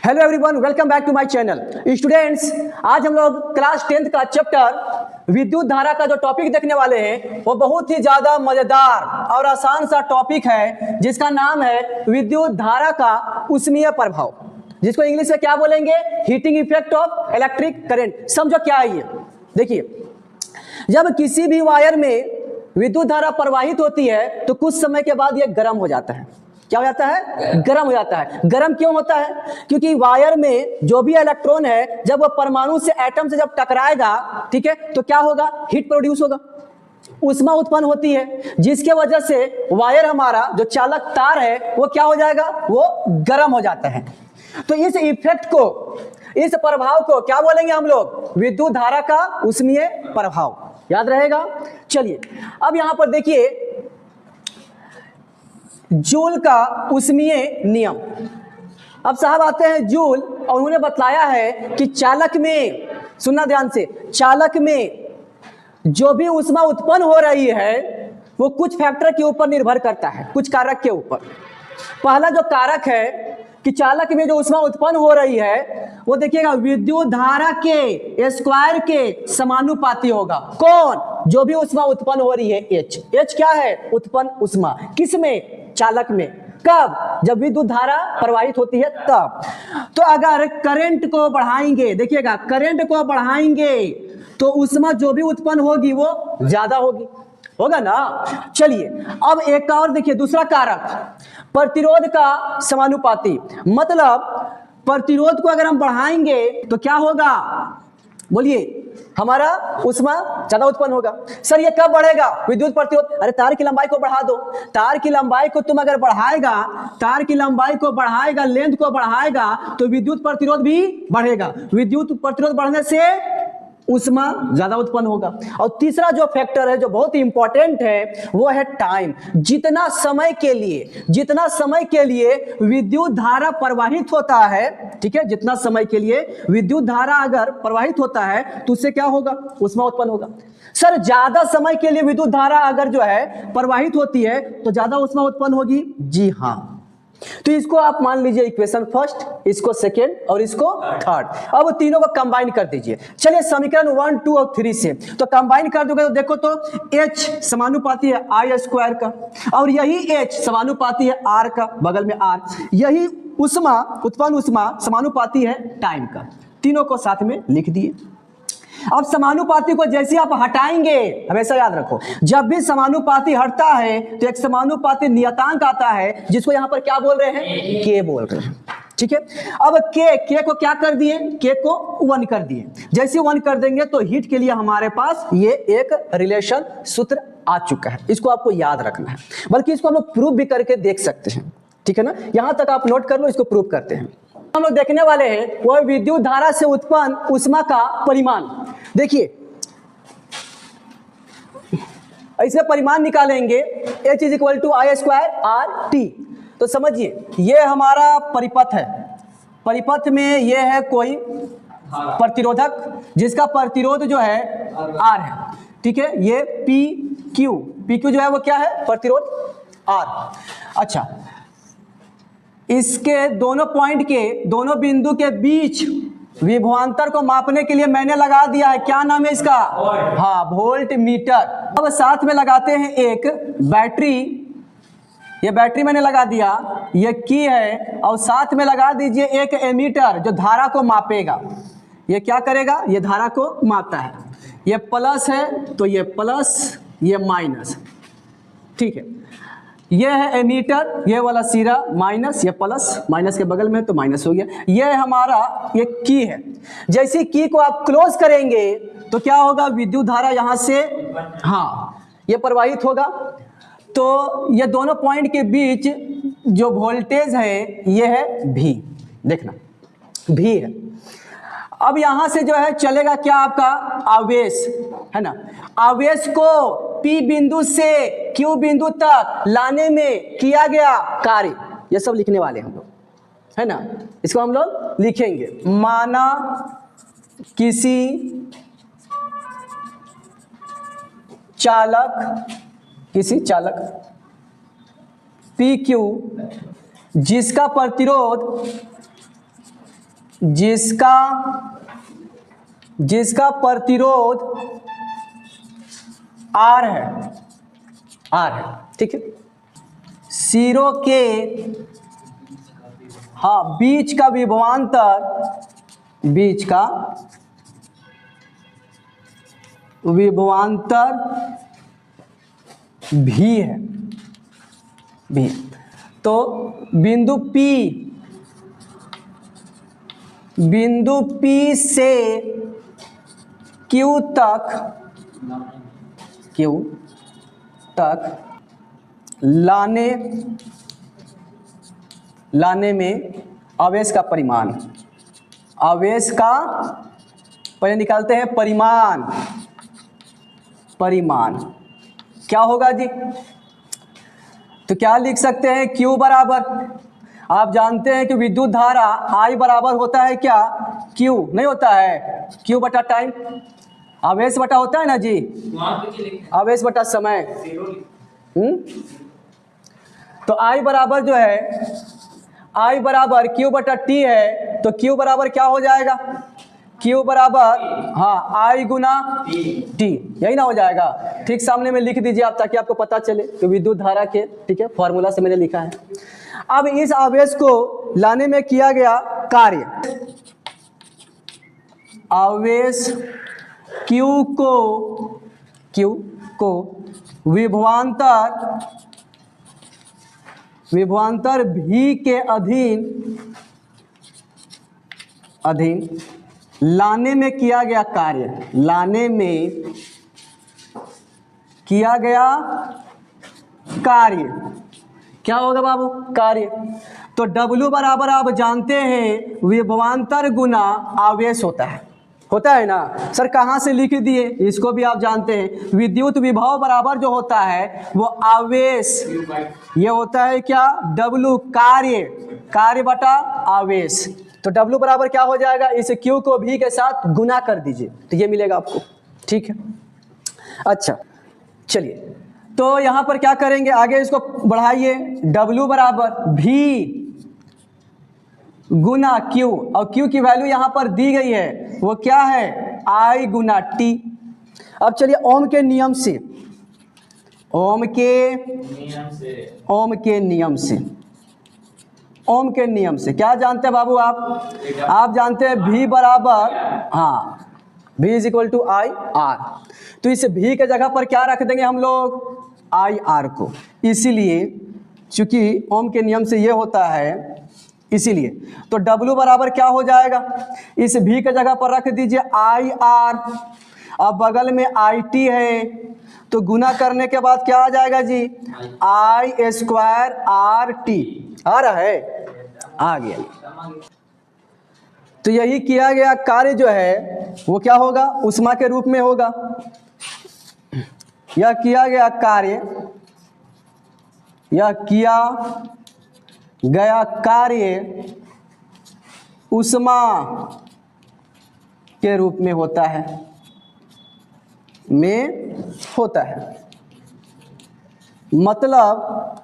Hello everyone, welcome back to my channel. Students, आज हम लोग क्लास 10th का चैप्टर विद्युत धारा का जो टॉपिक देखने वाले हैं वो बहुत ही ज्यादा मजेदार और आसान सा टॉपिक है जिसका नाम है विद्युत धारा का ऊष्मीय प्रभाव, जिसको इंग्लिश में क्या बोलेंगे, heating effect of electric current. समझो क्या है ये। देखिए, जब किसी भी वायर में विद्युत धारा प्रवाहित होती है तो कुछ समय के बाद ये गर्म हो जाता है। क्या हो जाता है? गर्म हो जाता है। गर्म क्यों होता है? क्योंकि वायर में जो भी इलेक्ट्रॉन है जब वो परमाणु से, एटम से जब टकराएगा, ठीक है, तो क्या होगा? हीट प्रोड्यूस होगा, ऊष्मा उत्पन्न होती है, जिसके वजह से वायर हमारा जो चालक तार है वो क्या हो जाएगा? वो गर्म हो जाता है। तो इस इफेक्ट को, इस प्रभाव को क्या बोलेंगे हम लोग? विद्युत धारा का ऊष्मीय प्रभाव। याद रहेगा? चलिए अब यहां पर देखिए जूल का ऊष्मीय नियम। अब साहब आते हैं जूल और उन्होंने बतलाया है कि चालक में, सुनना ध्यान से, चालक में जो भी ऊष्मा उत्पन्न हो रही है वो कुछ फैक्टर के ऊपर निर्भर करता है, कुछ कारक के ऊपर। पहला जो कारक है कि चालक में जो ऊष्मा उत्पन्न हो रही है वो देखिएगा विद्युत धारा के स्क्वायर के समानुपाती होगा। कौन? जो भी ऊष्मा उत्पन्न हो रही है, एच। एच क्या है? उत्पन्न ऊष्मा। किसमें? चालक में। कब? जब विद्युत धारा प्रवाहित होती है तब। तो अगर करंट को बढ़ाएंगे, देखिएगा करंट को बढ़ाएंगे तो ऊष्मा जो भी उत्पन्न होगी वो ज्यादा होगी, होगा ना। चलिए अब एक और देखिए, दूसरा कारक प्रतिरोध का समानुपाती। मतलब प्रतिरोध को अगर हम बढ़ाएंगे तो क्या होगा? बोलिए, हमारा ऊष्मा ज्यादा उत्पन्न होगा। सर ये कब बढ़ेगा विद्युत प्रतिरोध? अरे तार की लंबाई को बढ़ा दो। तार की लंबाई को तुम अगर बढ़ाएगा, तार की लंबाई को बढ़ाएगा, लेंथ को बढ़ाएगा तो विद्युत प्रतिरोध भी बढ़ेगा। विद्युत प्रतिरोध बढ़ने से ऊष्मा ज्यादा उत्पन्न होगा। और तीसरा जो फैक्टर है जो बहुत ही इंपॉर्टेंट है वो है टाइम। जितना समय के लिए विद्युत धारा प्रवाहित होता है, ठीक है, जितना समय के लिए विद्युत धारा अगर प्रवाहित होता है तो उससे क्या होगा? ऊष्मा उत्पन्न होगा। सर ज्यादा समय के लिए विद्युत धारा अगर जो है प्रवाहित होती है तो ज्यादा ऊष्मा उत्पन्न होगी। जी हाँ। तो इसको आप मान लीजिए इक्वेशन फर्स्ट, इसको सेकेंड और इसको थर्ड। अब तीनों को कंबाइन कर दीजिए। चलिए समीकरण 1, 2 और 3 से तो कंबाइन कर दोगे तो देखो तो H समानुपाती है I स्क्वायर का, और यही H समानुपाती है R का, बगल में R। यही ऊष्मा, उत्पन्न ऊष्मा समानुपाती है टाइम का। तीनों को साथ में लिख दिए। अब समानुपाती को जैसे आप हटाएंगे, हमेशा याद रखो, जब भी समानुपाती हटता है तो एक समानुपाती नियतांक आता है जिसको यहां पर क्या बोल रहे हैं? के बोल रहे हैं, ठीक है। अब के को क्या कर दिए? के को 1 कर दिए। जैसे 1 कर देंगे तो हीट के लिए हमारे पास ये एक रिलेशन सूत्र आ चुका है। इसको आपको याद रखना है, बल्कि इसको हम लोग प्रूव भी करके देख सकते हैं, ठीक है ना। यहां तक आप नोट कर लो, इसको प्रूव करते हैं। हम लोग देखने वाले हैं वह विद्युत धारा से उत्पन्न ऊष्मा का परिमाण। देखिए इसमें परिमाण निकालेंगे, H is equal to I square R T। तो समझिए ये हमारा परिपथ है। परिपथ में ये है कोई प्रतिरोधक जिसका प्रतिरोध जो है R है, ठीक है। ये PQ जो है वो क्या है? प्रतिरोध R। अच्छा, इसके दोनों पॉइंट के, दोनों बिंदु के बीच विभवांतर को मापने के लिए मैंने लगा दिया है, क्या नाम है इसका? हाँ, वोल्ट मीटर। अब साथ में लगाते हैं एक बैटरी। ये बैटरी मैंने लगा दिया, ये की है, और साथ में लगा दीजिए एक एमीटर जो धारा को मापेगा। ये क्या करेगा? ये धारा को मापता है। ये प्लस है तो ये प्लस, ये माइनस, ठीक है। ये है एमीटर, ये वाला सिरा माइनस, ये प्लस, माइनस के बगल में तो माइनस हो गया। ये हमारा ये की है। जैसे की को आप क्लोज करेंगे तो क्या होगा? विद्युत धारा यहां से, हाँ, ये प्रवाहित होगा। तो ये दोनों पॉइंट के बीच जो वोल्टेज है ये है V। देखना V है। अब यहां से जो है चलेगा क्या? आपका आवेश है ना। आवेश को P बिंदु से Q बिंदु तक लाने में किया गया कार्य, ये सब लिखने वाले हम लोग, है ना। इसको हम लोग लिखेंगे। माना किसी चालक PQ जिसका प्रतिरोध जिसका प्रतिरोध R है, ठीक है। सिरों के बीच का विभवांतर भी है, भी। तो बिंदु P से Q तक लाने में आवेश का परिमाण, पहले निकालते हैं परिमाण क्या होगा जी? तो क्या लिख सकते हैं? Q बराबर, आप जानते हैं कि विद्युत धारा I बराबर होता है क्या? Q नहीं होता है, Q बटा टाइम, आवेश बटा होता है ना जी, आवेश बटा समय। तो I बराबर जो है, I बराबर Q बटा T है, तो Q बराबर क्या हो जाएगा? Q बराबर I गुना T, यही ना हो जाएगा। ठीक सामने में लिख दीजिए आप, ताकि आपको पता चले कि विद्युत धारा के, ठीक है, फॉर्मूला से मैंने लिखा है। अब इस आवेश को लाने में किया गया कार्य, आवेश Q को विभवांतर V के अधीन लाने में किया गया कार्य, क्या होगा बाबू? कार्य। तो W बराबर आप जानते हैं विभवांतर गुना आवेश होता है ना सर? कहाँ से लिख दिए? इसको भी आप जानते हैं, विद्युत विभव बराबर जो होता है वो आवेश, ये होता है क्या? W, कार्य बटा आवेश। तो W बराबर क्या हो जाएगा? इस Q को V के साथ गुना कर दीजिए, तो ये मिलेगा आपको, ठीक है। अच्छा चलिए, तो यहाँ पर क्या करेंगे, आगे इसको बढ़ाइए। W बराबर V गुना Q, और Q की वैल्यू यहाँ पर दी गई है, वो क्या है? I Guna T। अब चलिए ओम के नियम से क्या जानते हैं बाबू आप जानते हैं V बराबर, V is equal to I R। तो इस V के जगह पर क्या रख देंगे हम लोग? I R को। इसीलिए चूंकि ओम के नियम से ये होता है, इसीलिए तो W बराबर क्या हो जाएगा? इस V के जगह पर रख दीजिए I R, अब बगल में I T है, तो गुना करने के बाद क्या आ जाएगा जी? I स्क्वायर R T आ रहा है, आ गया। तो यही किया गया कार्य जो है वो क्या होगा? ऊष्मा के रूप में होगा। यह किया गया कार्य ऊष्मा के रूप में होता है, मतलब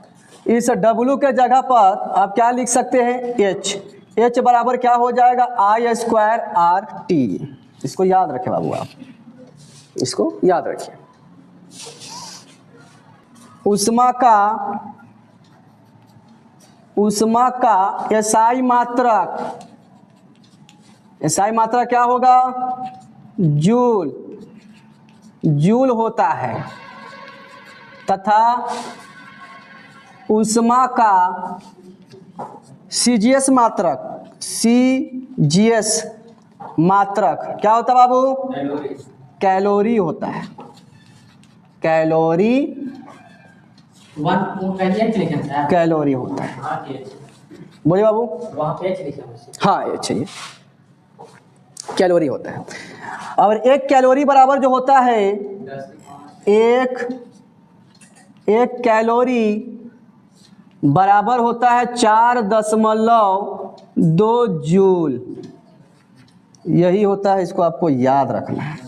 इस W के जगह पर आप क्या लिख सकते हैं? H बराबर क्या हो जाएगा? I square R T। इसको याद रखें बाबू, आप इसको याद रखिए। ऊष्मा का SI मात्रक क्या होगा? जूल होता है, तथा ऊष्मा का CGS मात्रक क्या होता है बाबू? कैलोरी होता है। कैलोरी होता है। बोलिए बाबू। हाँ ये चाहिए, कैलोरी होता है। और एक कैलोरी बराबर जो होता है, एक कैलोरी बराबर होता है 4.2 जूल। यही होता है, इसको आपको याद रखना है।